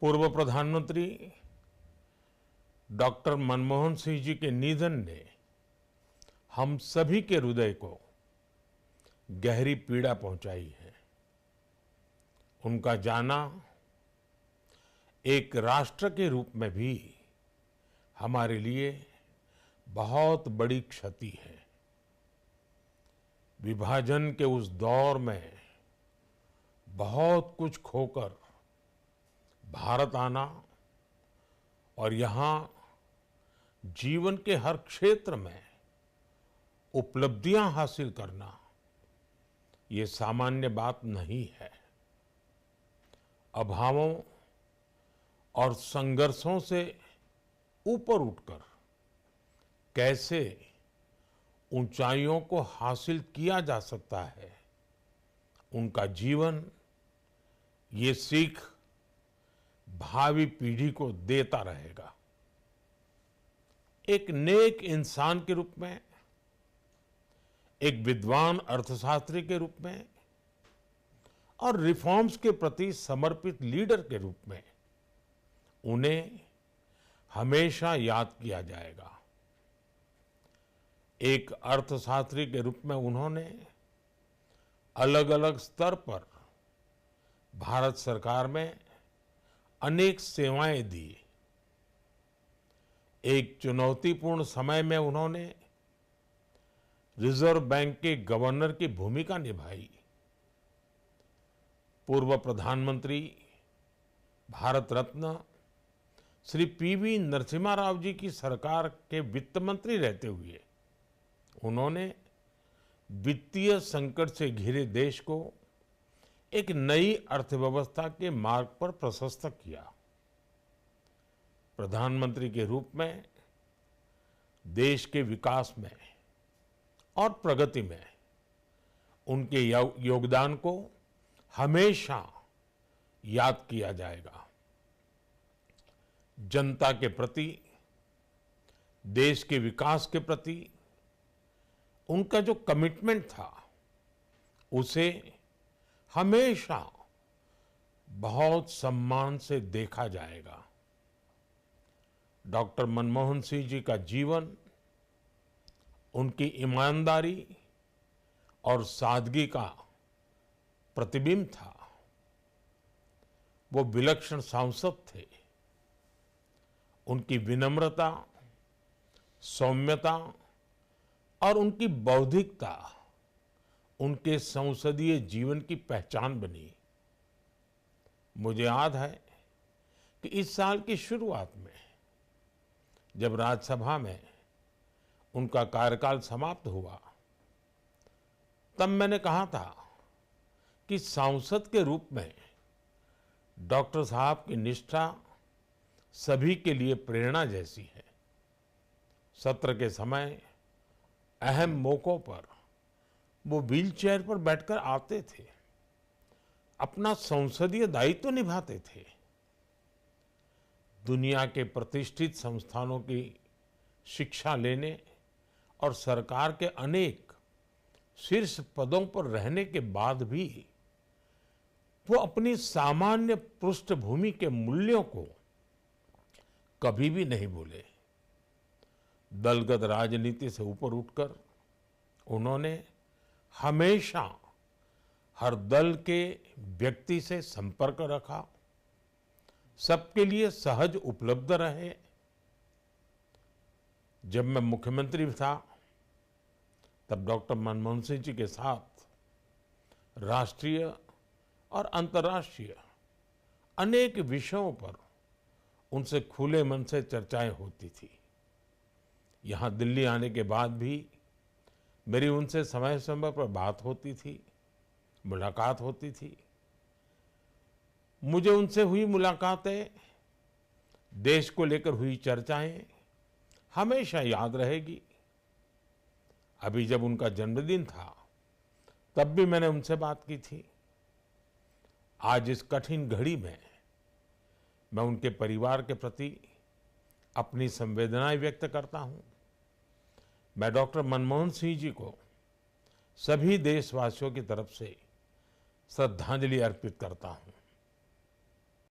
पूर्व प्रधानमंत्री डॉक्टर मनमोहन सिंह जी के निधन ने हम सभी के हृदय को गहरी पीड़ा पहुंचाई है। उनका जाना एक राष्ट्र के रूप में भी हमारे लिए बहुत बड़ी क्षति है। विभाजन के उस दौर में बहुत कुछ खोकर भारत आना और यहाँ जीवन के हर क्षेत्र में उपलब्धियां हासिल करना ये सामान्य बात नहीं है। अभावों और संघर्षों से ऊपर उठकर कैसे ऊंचाइयों को हासिल किया जा सकता है, उनका जीवन ये सीख भावी पीढ़ी को देता रहेगा। एक नेक इंसान के रूप में, एक विद्वान अर्थशास्त्री के रूप में और रिफॉर्म्स के प्रति समर्पित लीडर के रूप में उन्हें हमेशा याद किया जाएगा। एक अर्थशास्त्री के रूप में उन्होंने अलग अलग स्तर पर भारत सरकार में अनेक सेवाएं दी। एक चुनौतीपूर्ण समय में उन्होंने रिजर्व बैंक के गवर्नर की भूमिका निभाई। पूर्व प्रधानमंत्री भारत रत्न श्री पीवी नरसिम्हा राव जी की सरकार के वित्त मंत्री रहते हुए उन्होंने वित्तीय संकट से घिरे देश को एक नई अर्थव्यवस्था के मार्ग पर प्रशस्त किया। प्रधानमंत्री के रूप में देश के विकास में और प्रगति में उनके योगदान को हमेशा याद किया जाएगा। जनता के प्रति, देश के विकास के प्रति उनका जो कमिटमेंट था उसे हमेशा बहुत सम्मान से देखा जाएगा। डॉक्टर मनमोहन सिंह जी का जीवन उनकी ईमानदारी और सादगी का प्रतिबिंब था। वो विलक्षण सांसद थे। उनकी विनम्रता, सौम्यता और उनकी बौद्धिकता उनके संसदीय जीवन की पहचान बनी। मुझे याद है कि इस साल की शुरुआत में जब राज्यसभा में उनका कार्यकाल समाप्त हुआ, तब मैंने कहा था कि सांसद के रूप में डॉक्टर साहब की निष्ठा सभी के लिए प्रेरणा जैसी है। सत्र के समय अहम मौकों पर वो व्हीलचेयर पर बैठकर आते थे, अपना संसदीय दायित्व निभाते थे। दुनिया के प्रतिष्ठित संस्थानों की शिक्षा लेने और सरकार के अनेक शीर्ष पदों पर रहने के बाद भी वो अपनी सामान्य पृष्ठभूमि के मूल्यों को कभी भी नहीं भूले। दलगत राजनीति से ऊपर उठकर उन्होंने हमेशा हर दल के व्यक्ति से संपर्क रखा, सबके लिए सहज उपलब्ध रहे। जब मैं मुख्यमंत्री था तब डॉक्टर मनमोहन सिंह जी के साथ राष्ट्रीय और अंतर्राष्ट्रीय अनेक विषयों पर उनसे खुले मन से चर्चाएं होती थी। यहाँ दिल्ली आने के बाद भी मेरी उनसे समय समय पर बात होती थी, मुलाकात होती थी। मुझे उनसे हुई मुलाकातें, देश को लेकर हुई चर्चाएं हमेशा याद रहेगी। अभी जब उनका जन्मदिन था तब भी मैंने उनसे बात की थी। आज इस कठिन घड़ी में मैं उनके परिवार के प्रति अपनी संवेदनाएं व्यक्त करता हूं। मैं डॉक्टर मनमोहन सिंह जी को सभी देशवासियों की तरफ से श्रद्धांजलि अर्पित करता हूं।